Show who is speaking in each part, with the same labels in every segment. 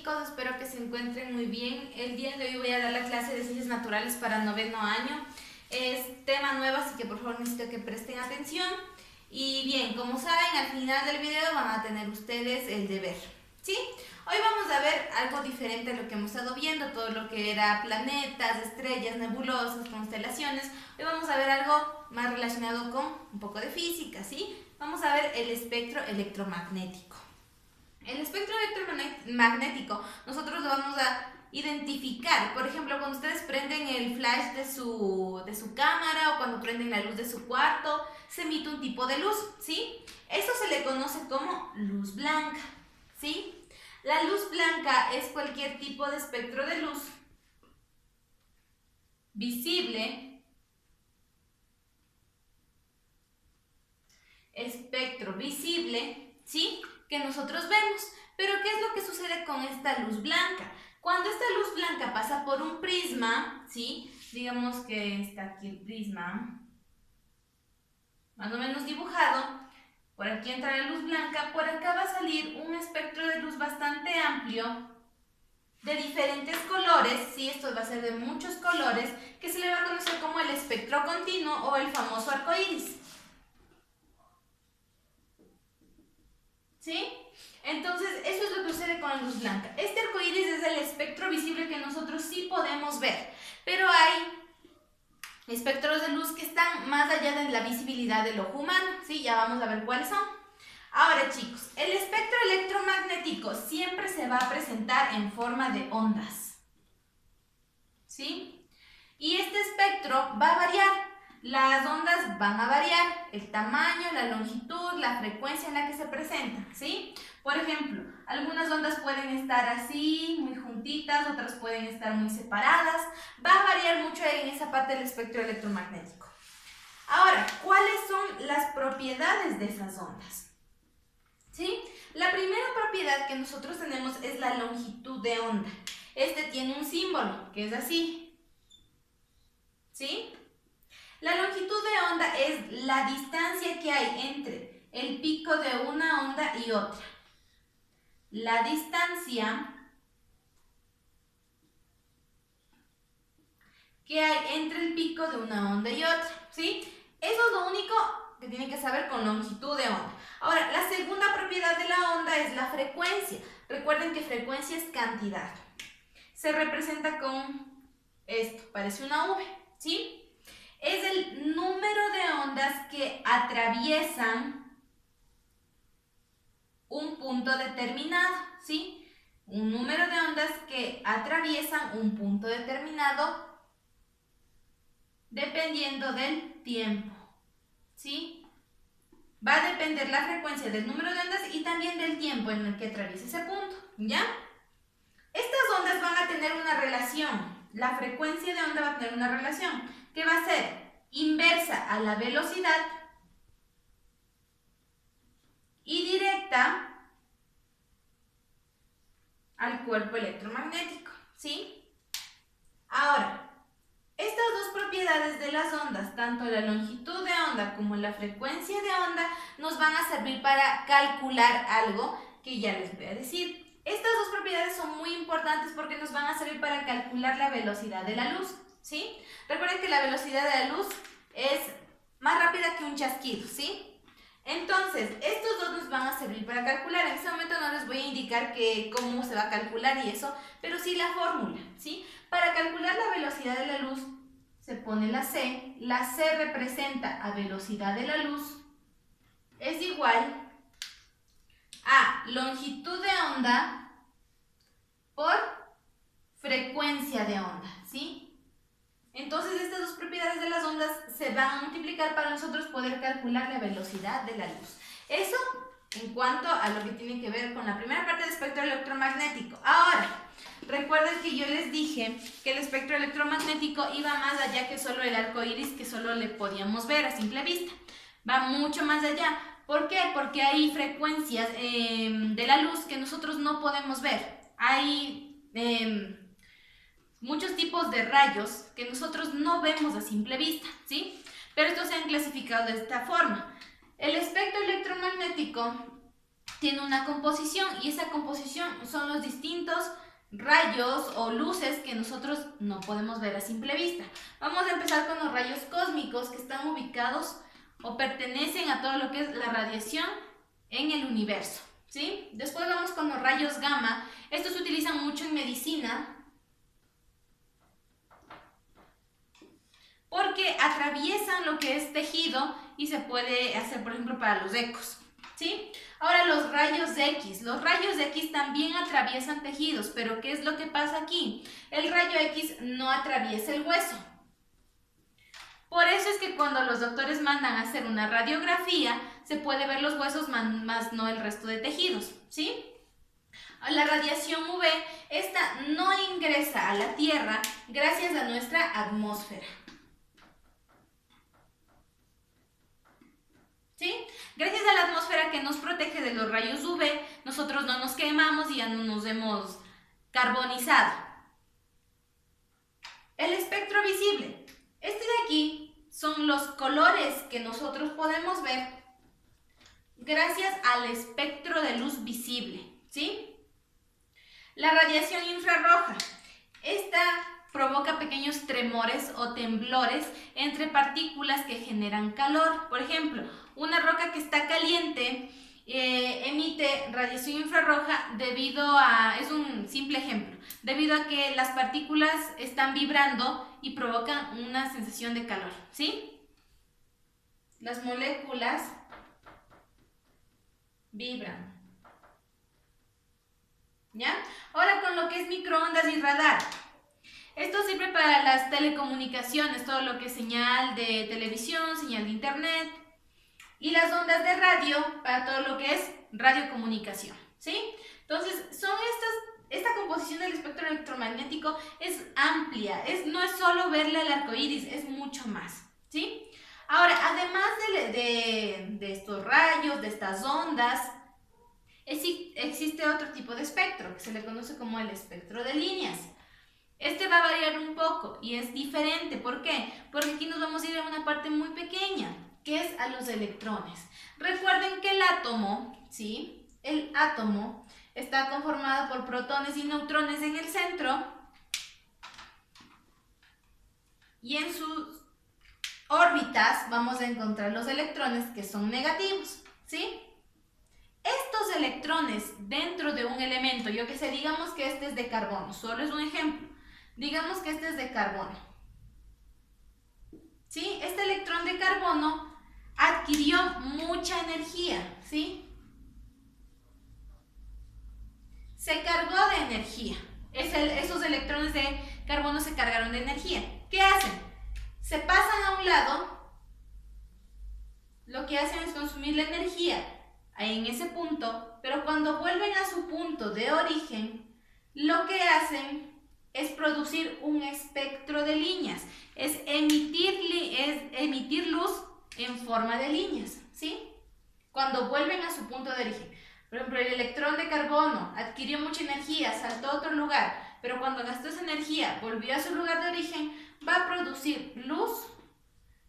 Speaker 1: chicos, espero que se encuentren muy bien. El día de hoy voy a dar la clase de Ciencias Naturales para noveno año. Es tema nuevo, así que por favor necesito que presten atención. Y bien, como saben, al final del video van a tener ustedes el deber, ¿sí? Hoy vamos a ver algo diferente a lo que hemos estado viendo, todo lo que era planetas, estrellas, nebulosas, constelaciones. Hoy vamos a ver algo más relacionado con un poco de física, ¿sí? Vamos a ver el espectro electromagnético. El espectro electromagnético nosotros lo vamos a identificar. Por ejemplo, cuando ustedes prenden el flash de su cámara o cuando prenden la luz de su cuarto, se emite un tipo de luz, ¿sí? Eso se le conoce como luz blanca, ¿sí? La luz blanca es cualquier tipo de espectro de luz visible, ¿sí? Que nosotros vemos. Pero ¿qué es lo que sucede con esta luz blanca? Cuando esta luz blanca pasa por un prisma, ¿sí? Digamos que está aquí el prisma, más o menos dibujado. Por aquí entra la luz blanca, por acá va a salir un espectro de luz bastante amplio, de diferentes colores, ¿sí? Esto va a ser de muchos colores, que se le va a conocer como el espectro continuo o el famoso arco iris, ¿sí? Entonces, eso es lo que sucede con la luz blanca. Este arco iris es el espectro visible que nosotros sí podemos ver, pero hay espectros de luz que están más allá de la visibilidad del ojo humano, ¿sí? Ya vamos a ver cuáles son. Ahora, chicos, el espectro electromagnético siempre se va a presentar en forma de ondas, ¿sí? Y este espectro va a variar. Las ondas van a variar, el tamaño, la longitud, la frecuencia en la que se presentan, ¿sí? Por ejemplo, algunas ondas pueden estar así, muy juntitas, otras pueden estar muy separadas. Va a variar mucho en esa parte del espectro electromagnético. Ahora, ¿cuáles son las propiedades de esas ondas? ¿Sí? La primera propiedad que nosotros tenemos es la longitud de onda. Este tiene un símbolo, que es así, ¿sí? La longitud de onda es la distancia que hay entre el pico de una onda y otra. La distancia que hay entre el pico de una onda y otra, ¿sí? Eso es lo único que tienen que saber con longitud de onda. Ahora, la segunda propiedad de la onda es la frecuencia. Recuerden que frecuencia es cantidad. Se representa con esto, parece una V, ¿sí? Es el número de ondas que atraviesan un punto determinado, ¿sí? Un número de ondas que atraviesan un punto determinado dependiendo del tiempo, ¿sí? Va a depender la frecuencia del número de ondas y también del tiempo en el que atraviesa ese punto, ¿ya? Estas ondas van a tener una relación. La frecuencia de onda va a tener una relación que va a ser inversa a la velocidad y directa al cuerpo electromagnético, ¿sí? Ahora, estas dos propiedades de las ondas, tanto la longitud de onda como la frecuencia de onda, nos van a servir para calcular algo que ya les voy a decir. Estas dos propiedades son muy importantes porque nos van a servir para calcular la velocidad de la luz, ¿sí? Recuerden que la velocidad de la luz es más rápida que un chasquido, ¿sí? Entonces, estos dos nos van a servir para calcular. En este momento no les voy a indicar cómo se va a calcular y eso, pero sí la fórmula, ¿sí? Para calcular la velocidad de la luz se pone la C. La C representa a velocidad de la luz es igual a longitud de onda por frecuencia de onda, ¿sí? Entonces estas dos propiedades de las ondas se van a multiplicar para nosotros poder calcular la velocidad de la luz. Eso en cuanto a lo que tiene que ver con la primera parte del espectro electromagnético. Ahora, recuerden que yo les dije que el espectro electromagnético iba más allá que solo el arco iris que solo le podíamos ver a simple vista. Va mucho más allá. ¿Por qué? Porque hay frecuencias de la luz que nosotros no podemos ver. Hay muchos tipos de rayos que nosotros no vemos a simple vista, ¿sí? Pero estos se han clasificado de esta forma. El espectro electromagnético tiene una composición y esa composición son los distintos rayos o luces que nosotros no podemos ver a simple vista. Vamos a empezar con los rayos cósmicos que están ubicados o pertenecen a todo lo que es la radiación en el universo, ¿sí? Después vamos con los rayos gamma. Estos se utilizan mucho en medicina porque atraviesan lo que es tejido y se puede hacer, por ejemplo, para los ecos, ¿sí? Ahora los rayos X. Los rayos X también atraviesan tejidos, pero ¿qué es lo que pasa aquí? El rayo X no atraviesa el hueso. Por eso es que cuando los doctores mandan a hacer una radiografía, se puede ver los huesos más no el resto de tejidos, ¿sí? La radiación UV, esta no ingresa a la Tierra gracias a nuestra atmósfera. ¿Sí? Gracias a la atmósfera que nos protege de los rayos UV, nosotros no nos quemamos y ya no nos hemos carbonizado. El espectro visible. Este de aquí son los colores que nosotros podemos ver gracias al espectro de luz visible, ¿sí? La radiación infrarroja. Esta provoca pequeños tremores o temblores entre partículas que generan calor. Por ejemplo, una roca que está caliente emite radiación infrarroja debido a, es un simple ejemplo, debido a que las partículas están vibrando y provocan una sensación de calor, ¿sí? Las moléculas vibran. ¿Ya? Ahora con lo que es microondas y radar. Esto sirve para las telecomunicaciones, todo lo que es señal de televisión, señal de internet. Y las ondas de radio para todo lo que es radiocomunicación, ¿sí? Entonces, esta composición del espectro electromagnético es amplia, no es solo verle el arco iris, es mucho más, ¿sí? Ahora, además de estos rayos, de estas ondas, existe otro tipo de espectro que se le conoce como el espectro de líneas. Este va a variar un poco y es diferente. ¿Por qué? Porque aquí nos vamos a ir a una parte muy pequeña, que es a los electrones. Recuerden que el átomo, ¿sí? El átomo está conformado por protones y neutrones en el centro y en sus órbitas vamos a encontrar los electrones que son negativos, ¿sí? Estos electrones dentro de un elemento, yo que sé, digamos que este es de carbono, solo es un ejemplo. Digamos que este es de carbono, ¿sí? Este electrón de carbono adquirió mucha energía, ¿sí? Se cargó de energía. Esos electrones de carbono se cargaron de energía. ¿Qué hacen? Se pasan a un lado, lo que hacen es consumir la energía en ese punto, pero cuando vuelven a su punto de origen, lo que hacen es producir un espectro de líneas, es emitir luz en forma de líneas, ¿sí? Cuando vuelven a su punto de origen. Por ejemplo, el electrón de carbono adquirió mucha energía, saltó a otro lugar, pero cuando gastó esa energía, volvió a su lugar de origen, va a producir luz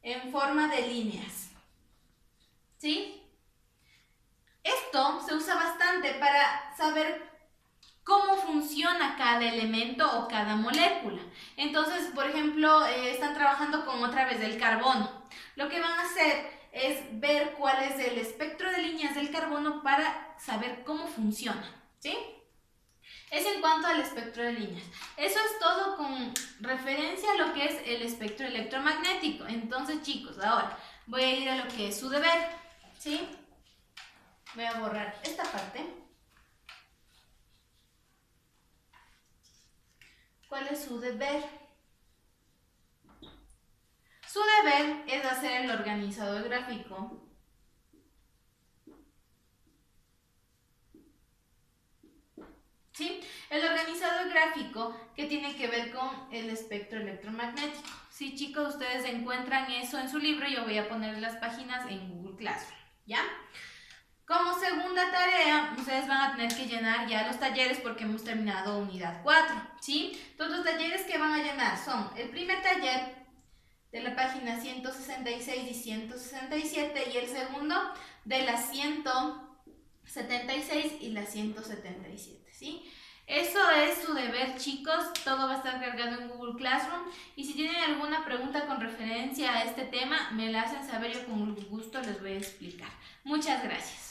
Speaker 1: en forma de líneas, ¿sí? Esto se usa bastante para saber cómo funciona cada elemento o cada molécula. Entonces, por ejemplo, están trabajando con otra vez el carbono. Lo que van a hacer es ver cuál es el espectro de líneas del carbono para saber cómo funciona, ¿sí? Es en cuanto al espectro de líneas. Eso es todo con referencia a lo que es el espectro electromagnético. Entonces, chicos, ahora voy a ir a lo que es su deber, ¿sí? Voy a borrar esta parte. ¿Cuál es su deber? Su deber es hacer el organizador gráfico ¿sí? El organizador gráfico que tiene que ver con el espectro electromagnético. Sí, chicos, ustedes encuentran eso en su libro, yo voy a poner las páginas en Google Classroom, ¿ya? Como segunda tarea, ustedes van a tener que llenar ya los talleres porque hemos terminado unidad 4, ¿sí? Entonces, los talleres que van a llenar son el primer taller de la página 166 y 167 y el segundo de la 168 76 y la 177, ¿sí? Eso es su deber, chicos. Todo va a estar cargado en Google Classroom. Y si tienen alguna pregunta con referencia a este tema, me la hacen saber, yo con gusto les voy a explicar. Muchas gracias.